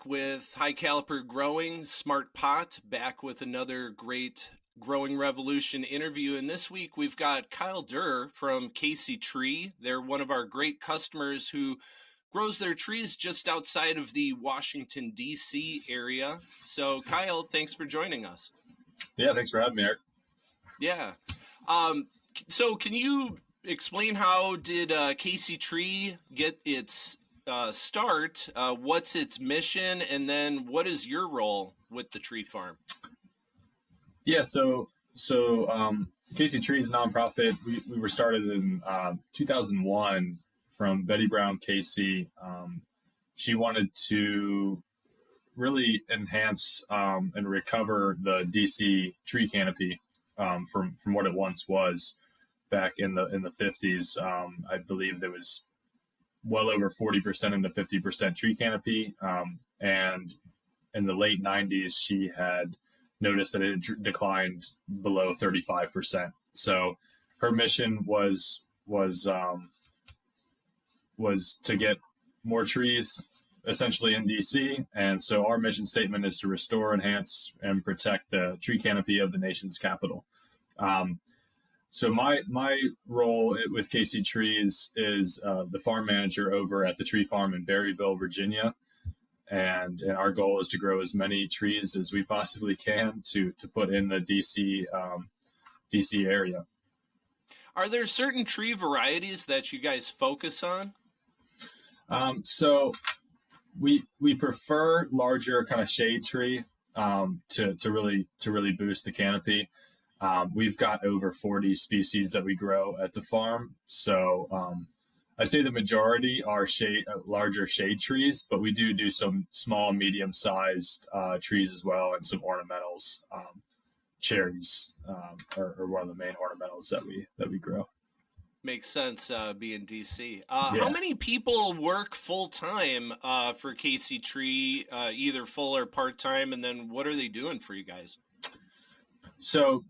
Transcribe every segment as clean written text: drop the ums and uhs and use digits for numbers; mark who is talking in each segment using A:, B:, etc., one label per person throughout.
A: back with High Caliper Growing, Smart Pot, back with another great Growing Revolution interview. And this week we've got Kyle Durr from Casey Tree. They're one of our great customers who grows their trees just outside of the Washington, D.C. area. So Kyle, thanks for joining us.
B: Yeah, thanks for having me, Eric.
A: Yeah. So can you explain how did Casey Tree get its start? What's its mission? And then what is your role with the tree farm?
B: Yeah, so Casey Tree is a nonprofit. We were started in 2001 from Betty Brown Casey. She wanted to really enhance and recover the DC tree canopy from what it once was back in the 50s. I believe there was well over 40% into 50% tree canopy, and in the late 90s she had noticed that it had declined below 35%. So her mission was to get more trees essentially in DC. And so our mission statement is to restore, enhance, and protect the tree canopy of the nation's capital. So my role with Casey Trees is the farm manager over at the tree farm in Berryville, Virginia. And our goal is to grow as many trees as we possibly can to put in the DC area.
A: Are there certain tree varieties that you guys focus on?
B: So we prefer larger kind of shade tree to really boost the canopy. We've got over 40 species that we grow at the farm. So I'd say the majority are larger shade trees, but we do some small, medium-sized trees as well, and some ornamentals. Cherries are one of the main ornamentals that we grow.
A: Makes sense, being DC.
B: Yeah.
A: How many people work full-time for Casey Tree, either full or part-time, and then what are they doing for you guys?
B: So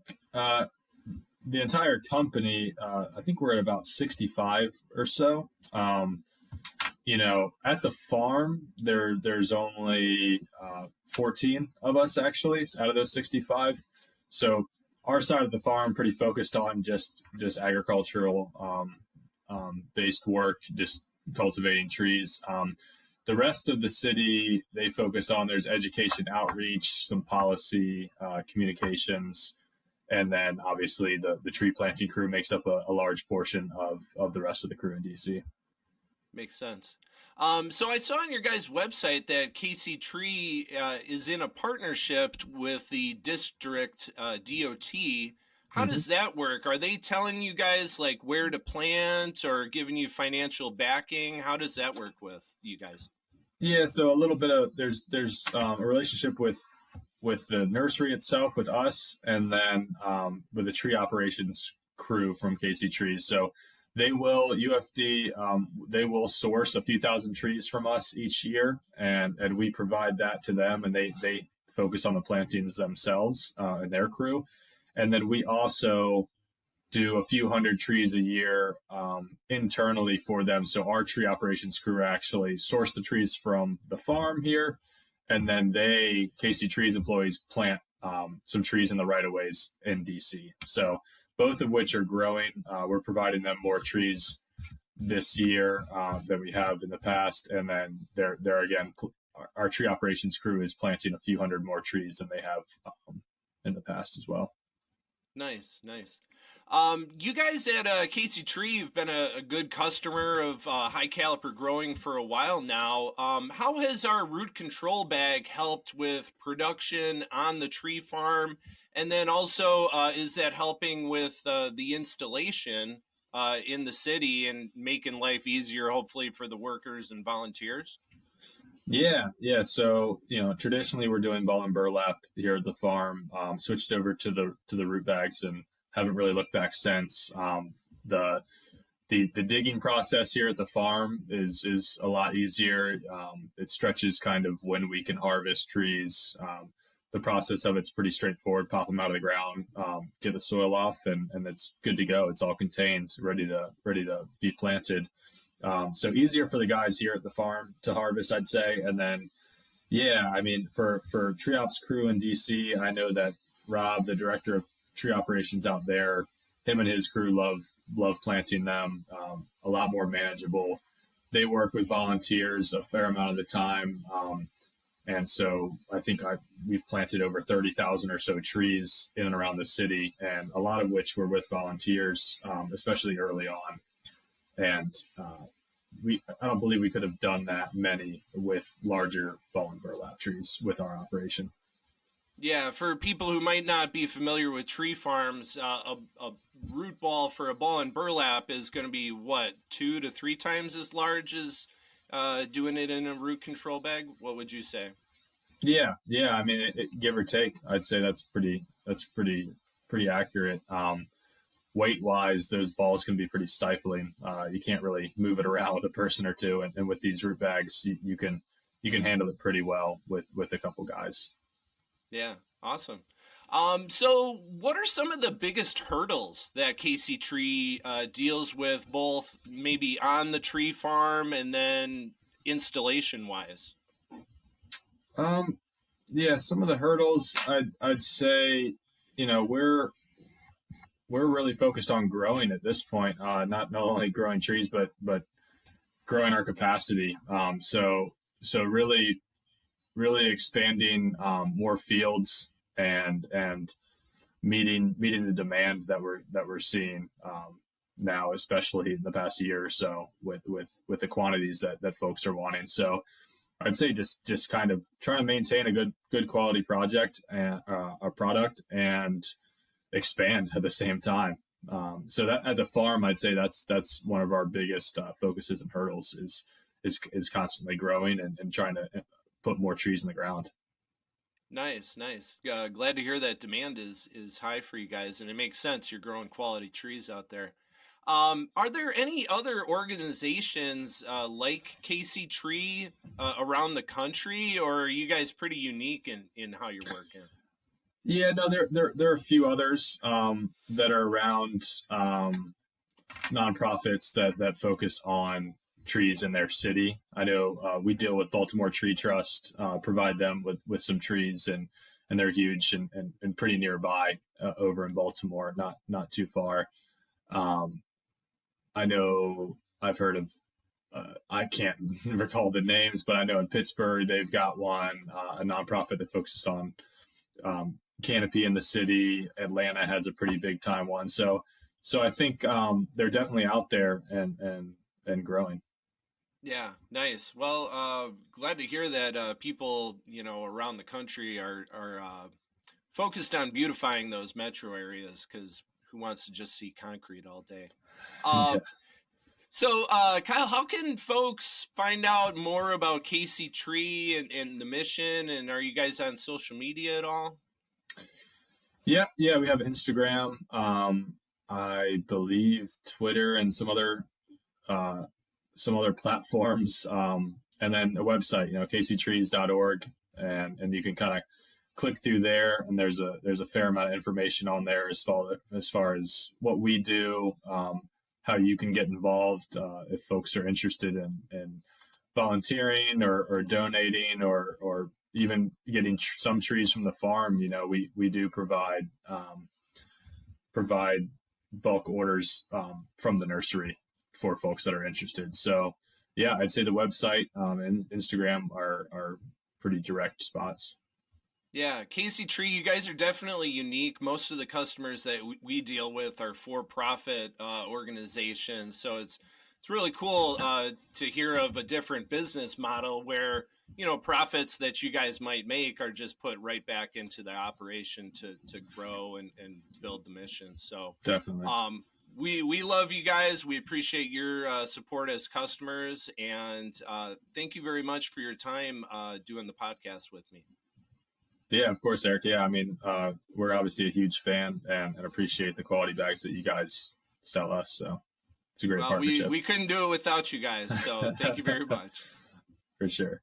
B: the entire company, I think we're at about 65 or so. At the farm, there's only 14 of us actually out of those 65. So our side of the farm pretty focused on just agricultural based work, just cultivating trees. The rest of the city, they focus on there's education outreach, some policy, communications, and then obviously the tree planting crew makes up a large portion of the rest of the crew in DC.
A: Makes sense. So I saw on your guys' website that Casey Tree is in a partnership with the district DOT. How does that work? Are they telling you guys like where to plant or giving you financial backing? How does that work with you guys?
B: Yeah, so a little bit of there's a relationship with the nursery itself, with us, and then with the tree operations crew from Casey Trees. So UFD, they will source a few thousand trees from us each year, and we provide that to them, and they focus on the plantings themselves and their crew. And then we also do a few hundred trees a year internally for them. So our tree operations crew actually source the trees from the farm here, and then Casey Trees employees plant some trees in the right-of-ways in DC. So both of which are growing. We're providing them more trees this year than we have in the past. And then they're again, our tree operations crew is planting a few hundred more trees than they have in the past as well.
A: Nice. You guys at Casey Tree have been a good customer of High Caliper Growing for a while now. How has our root control bag helped with production on the tree farm? And then also, is that helping with the installation in the city and making life easier, hopefully, for the workers and volunteers?
B: Yeah. So traditionally we're doing ball and burlap here at the farm. Switched over to the root bags and haven't really looked back since. The digging process here at the farm is a lot easier. It stretches kind of when we can harvest trees. The process of it's pretty straightforward. Pop them out of the ground, get the soil off, and it's good to go. It's all contained, ready to be planted. So easier for the guys here at the farm to harvest, I'd say. And then Yeah, I mean, for tree ops crew in DC, I know that Rob, the director of tree operations out there, him and his crew love planting them. A lot more manageable. They work with volunteers a fair amount of the time, and so I think we've planted over 30,000 or so trees in and around the city, and a lot of which were with volunteers, especially early on. And I don't believe we could have done that many with larger ball and burlap trees with our operation.
A: Yeah, for people who might not be familiar with tree farms, a root ball for a ball and burlap is going to be what, 2 to 3 times as large as doing it in a root control bag. What would you say?
B: Yeah. I mean, give or take, I'd say that's pretty accurate. Weight wise, those balls can be pretty stifling. You can't really move it around with a person or two, and with these root bags, you can handle it pretty well with a couple guys.
A: Yeah, awesome. So what are some of the biggest hurdles that Casey Tree deals with, both maybe on the tree farm and then installation wise?
B: Um, yeah, some of the hurdles I'd say, we're really focused on growing at this point. Not only growing trees, but growing our capacity. So really expanding more fields and meeting the demand that we're seeing now, especially in the past year or so with the quantities that folks are wanting. So I'd say just kind of trying to maintain a good quality project and a product and expand at the same time. So that at the farm, I'd say that's one of our biggest focuses and hurdles is constantly growing and trying to put more trees in the ground.
A: Nice, nice. Glad to hear that demand is high for you guys, and it makes sense. You're growing quality trees out there. Are there any other organizations like Casey Tree around the country, or are you guys pretty unique in how you're working?
B: Yeah, no, there are a few others that are around, nonprofits that focus on trees in their city. I know we deal with Baltimore Tree Trust, provide them with some trees, and they're huge and pretty nearby over in Baltimore, not too far. Um, I know I've heard of. I can't recall the names, but I know in Pittsburgh they've got one, a nonprofit that focuses on canopy in the city. Atlanta has a pretty big time one. So I think they're definitely out there and growing.
A: Yeah, nice. Well, glad to hear that people around the country are focused on beautifying those metro areas, because who wants to just see concrete all day?
B: Yeah.
A: Uh, Kyle, how can folks find out more about Casey Tree and the mission? And are you guys on social media at all?
B: Yeah. We have Instagram, I believe Twitter, and uh, some other platforms, and then a website, kctrees.org, and you can kind of click through there, and there's a fair amount of information on there as far as what we do, how you can get involved if folks are interested in volunteering or donating or even getting some trees from the farm. We do provide bulk orders from the nursery for folks that are interested. So yeah, I'd say the website and Instagram are pretty direct spots.
A: Yeah, Casey Tree, you guys are definitely unique. Most of the customers that we deal with are for-profit organizations, so it's really cool to hear of a different business model where profits that you guys might make are just put right back into the operation to grow and build the mission. So,
B: Definitely.
A: we love you guys. We appreciate your support as customers, and thank you very much for your time doing the podcast with me.
B: Yeah, of course, Eric. Yeah, I mean, we're obviously a huge fan and appreciate the quality bags that you guys sell us. So it's a great
A: Well, we
B: partnership
A: we couldn't do it without you guys. So thank you very much.
B: for sure.